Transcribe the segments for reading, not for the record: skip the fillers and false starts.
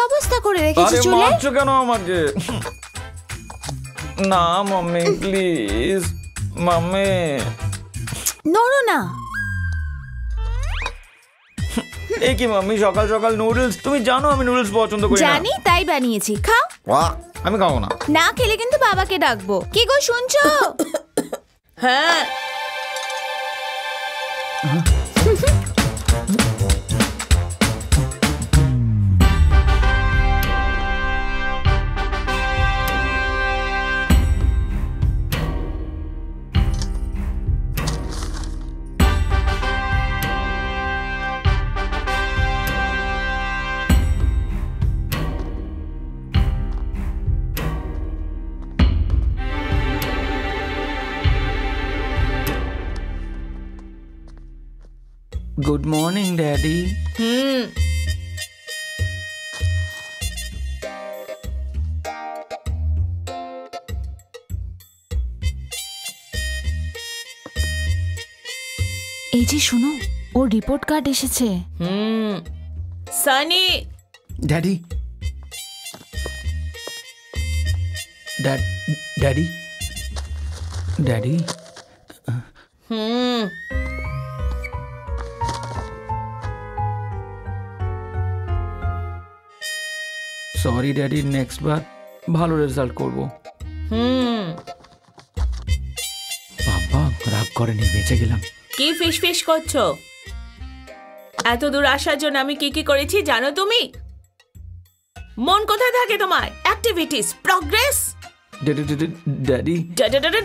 অবস্থা করে রেখেছিস আরে চুলে? মারছো কেন আমাকে? না মাম্মি প্লিজ, মাম্মি নড়ো না। এই কি মাম্মি সকাল সকাল নুডলস? তুমি জানো আমি নুডলস পছন্দ করি না। জানি, তাই বানিয়েছি, খাও। আমি খাবো না। না খেলে কিন্তু বাবাকে ডাকবো। কি গো শুনছো? হ্যাঁ গুড মর্নিং ড্যাডি। এই যে শোনো, ওর রিপোর্ট কার্ড এসেছে। Sunny daddy daddy daddy sorry daddy, next বার ভালো রেজাল্ট করব। বাবা রাগ করেনি, বেঁচে গেলাম। কি ফিস ফিস করছো? এত দূর আসার জন্য আমি কি কি করেছি জানো তুমি? মন কোথায় থাকে তোমার? Activities, progress. ড্যাডি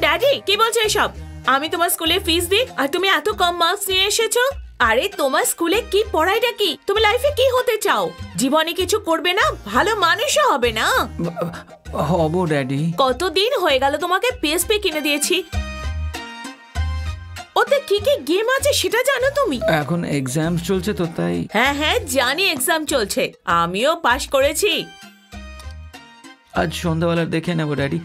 ড্যাডি কি বলছো এসব? আমি তোমার স্কুলে ফিস দিই আর তুমি এত কম মার্কস নিয়ে এসেছো? আরে তোমার স্কুলে কি পড়াইটা কি? তুমি লাইফে কি হতে চাও? জীবনে কিছু করবে না, ভালো মানুষও হবে না? হবো ড্যাডি। কতদিন হয়ে গেল তোমাকে পিএসপি কিনে দিয়েছি, ওতে কি কি গেম আছে সেটা জানো তুমি? এখন এক্সাম চলছে তো তাই। হ্যাঁ হ্যাঁ জানি এক্সাম চলছে, আমিও পাশ করেছি। আজ সন্ধ্যাবেলা দেখে নেবো ড্যাডি,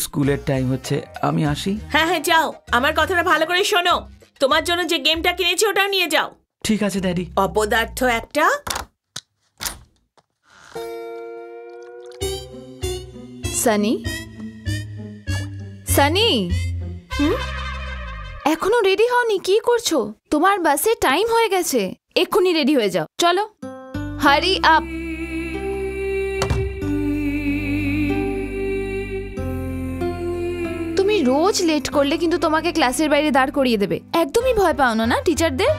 স্কুলের টাইম হচ্ছে, আমি আসি। হ্যাঁ হ্যাঁ যাও, আমার কথাটা ভালো করে শোনো। তোমার জন্য যে গেমটা কিনেছি ওটাও নিয়ে যাও। ঠিক আছে ড্যাডি। অপদার্থ একটা। সানি, সানি, এখনো রেডি হওনি? কি করছো? তোমার বাসে টাইম হয়ে গেছে, এক্ষুনি রেডি হয়ে যাও। চলো, হারি আপ। তুমি রোজ লেট করলে কিন্তু তোমাকে ক্লাসের বাইরে দাঁড় করিয়ে দেবে। একদমই ভয় পাও না টিচারদের?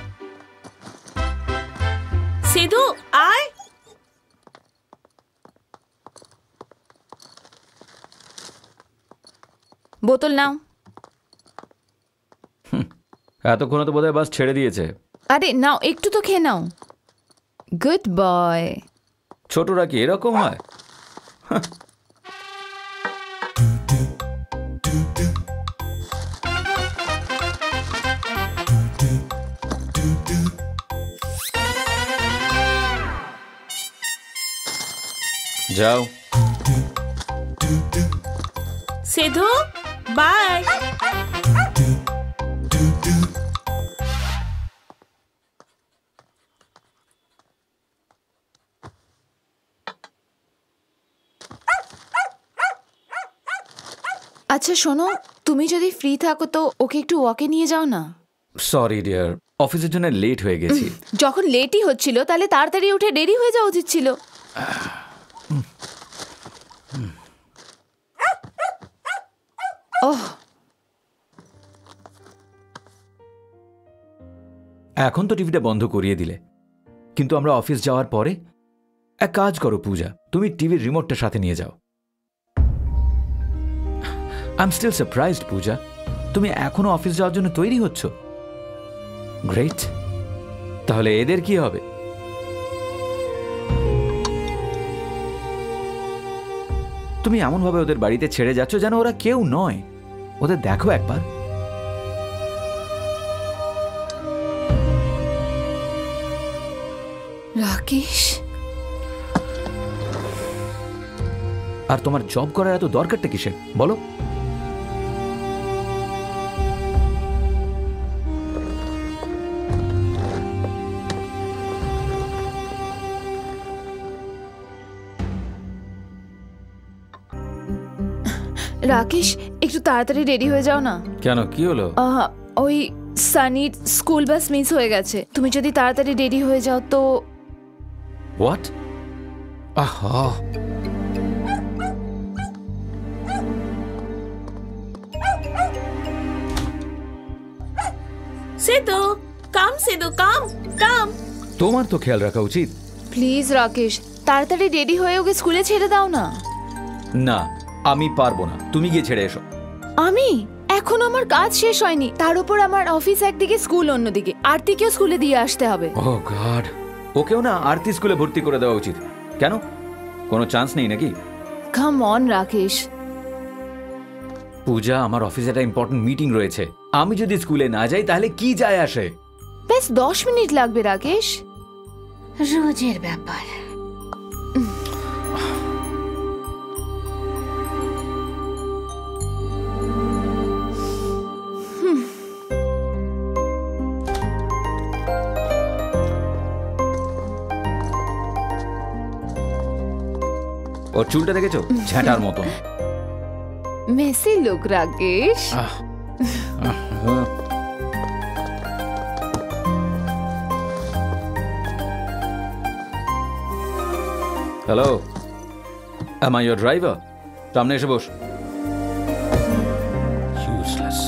সিধু আয়। বোতল নাও। এতক্ষণ তো বোধহয় বাস ছেড়ে দিয়েছে। আরে নাও, একটু তো খেয়ে নাও। Good boy. ছোটরা কি এরকম হয়? যাও। সিধু বাই। আচ্ছা শোনো, তুমি যদি ফ্রি থাকো তো ওকে একটু ওয়াকে নিয়ে যাও না। সরি ডিয়ার, অফিসের জন্য লেট হয়ে গেছি। যখন লেটই হচ্ছিল তাহলে তাড়াতাড়ি উঠে দেরি হয়ে যাওয়া উচিত ছিল। ওহ, এখন তো টিভিটা বন্ধ করিয়ে দিলে, কিন্তু আমরা অফিস যাওয়ার পরে এক কাজ করো পূজা, তুমি টিভির রিমোটটা সাথে নিয়ে যাও। আই এম স্টিল সারপ্রাইজড পূজা, তুমি এখনো অফিস যাওয়ার জন্য তৈরি হচ্ছ। গ্রেট, তাহলে এদের কি হবে? তুমি এমনভাবে ওদের বাড়িতে ছেড়ে যাচ্ছ যেন ওরা কেউ নয়। ওদের দেখো একবার। রাকেশ, আর তোমার জব করার এত দরকারটা কিসের বলো? রাকেশ, একটু তাড়াতাড়ি রেডি হয়ে যাও না। কেন, কি হলো? ওই সানির স্কুল বাস মিস হয়ে গেছে। তুমি যদি তাড়াতাড়ি রেডি হয়ে যাও তো। হোয়াট? আহা, সিধু, কাম সিধু, কাম কাম। তোমার তো খেয়াল রাখা উচিত। প্লিজ রাকেশ, তাড়াতাড়ি রেডি হয়ে ওকে স্কুলে ছেড়ে দাও না। না, আমি পারবো না, তুমি গিয়ে ছেড়ে এসো। আমি এখন আমার কাজ শেষ হয়নি, তার উপর আমার অফিস একদিকে, স্কুল অন্যদিকে। আরতিকেও স্কুলে দিয়ে আসতে হবে। ও গড, ওকেও না আরতি স্কুলে ভর্তি করে দেওয়া উচিত। কেন, কোনো চান্স নেই নাকি? Come on Rakesh. পূজা, আমার অফিসে একটা ইম্পর্টেন্ট মিটিং রয়েছে। আমি যদি স্কুলে না যাই তাহলে কি যায় আসে? বেশ 10 মিনিট লাগবে রাকেশ। রোজের ব্যাপার। ওর চুলটা দেখেছো, ঝ্যাঁটার মতন। Messi look Rakesh. Hello, am I your driver? সামনে এসে বস। Useless.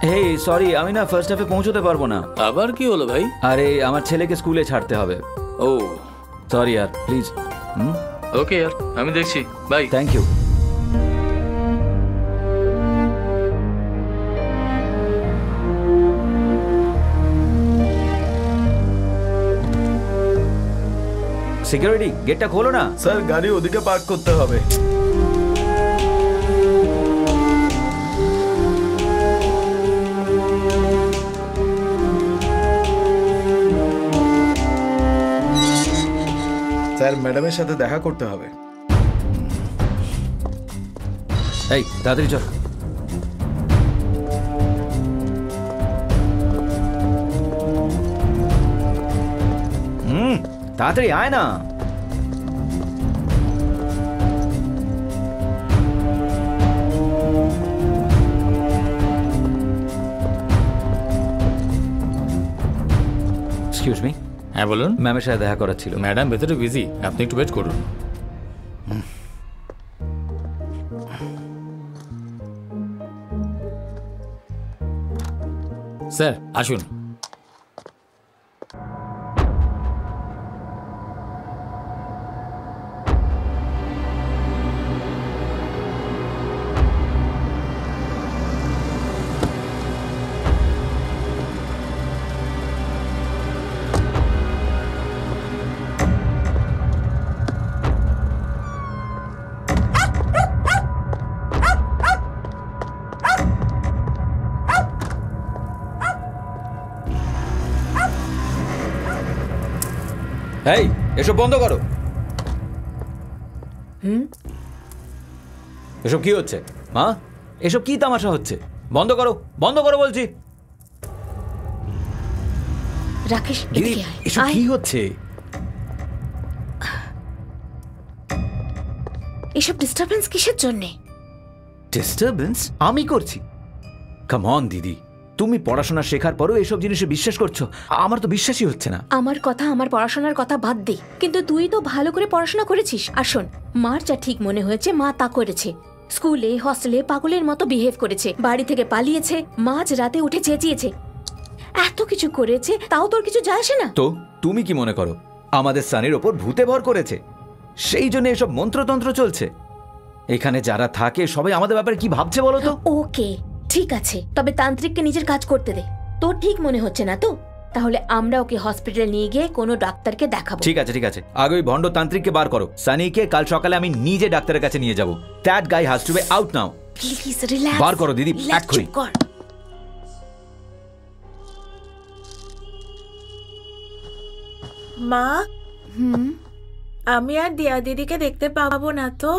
হেই সরি, আমি না ফার্স্ট হাফে পৌঁছতে পারবো না। আবার কি হলো ভাই? আরে আমার ছেলেকে স্কুলে ছাড়তে হবে। ও সরি यार, প্লিজ। ওকে यार, আমি দেখছি। বাই। Thank you. সিকিউরিটি, গেটটা খোলো না। স্যার, গাড়ি ওদিকে পার্ক করতে হবে। স্যার, ম্যাডামের সাথে দেখা করতে হবে। এই তাড়াতাড়ি চল। তাড়াতাড়ি আয় না। Excuse me. হ্যাঁ বলুন। ম্যামের সাথে দেখা করার ছিল। ম্যাডাম ভেতরে বিজি, আপনি একটু ওয়েট করুন। স্যার আসুন। এই এসব বন্ধ করো। এসব কি হচ্ছে মা? এসব কি তামাশা হচ্ছে? বন্ধ করো, বন্ধ করো বলছি। রাকেশ, দিদি, এদিকে আয়। এসব কি হচ্ছে? এসব ডিস্টারবেন্স কিসের জন্য? ডিস্টারবেন্স আমি করছি? কাম অন দিদি, তুমি পড়াশোনা শেখার পরও এসব জিনিসে বিশ্বাস করছো? আমার তো বিশ্বাসই হচ্ছে না। আমার কথা, আমার পড়াশোনার কথা বাদ দে, কিন্তু তুই তো ভালো করে পড়াশোনা করেছিস। আর শোন, মার যা ঠিক মনে হয়েছে মা তা করেছে। স্কুলে হস্টেলে পাগলের মতো বিহেভ করেছে, বাড়ি থেকে পালিয়েছে, মাঝ রাতে উঠে চেঁচিয়েছে, এত কিছু করেছে, তাও তোর কিছু যায় আসে না? তো তুমি কি মনে করো আমাদের সানির ওপর ভূতে ভর করেছে, সেই জন্য এসব মন্ত্রতন্ত্র চলছে? এখানে যারা থাকে সবাই আমাদের ব্যাপারে কি ভাবছে বলো তো? ওকে ঠিক আছে, তবে তান্ত্রিককে নিজের কাজ করতে দে। তোর ঠিক মনে হচ্ছে না তো? তাহলে আমরা ওকে হসপিটালে নিয়ে গিয়ে কোনো ডাক্তারকে দেখাবো। ঠিক আছে ঠিক আছে, আগে ওই ভণ্ড তান্ত্রিককে বার করো। সানিকে কাল সকালে আমি নিজে ডাক্তারের কাছে নিয়ে যাব। That guy has to be out now. Please relax. বার করো দিদি, এক্ষুনি। কর। মা, আমি আর দিয়া দিদিকে দেখতে পাবো না তো?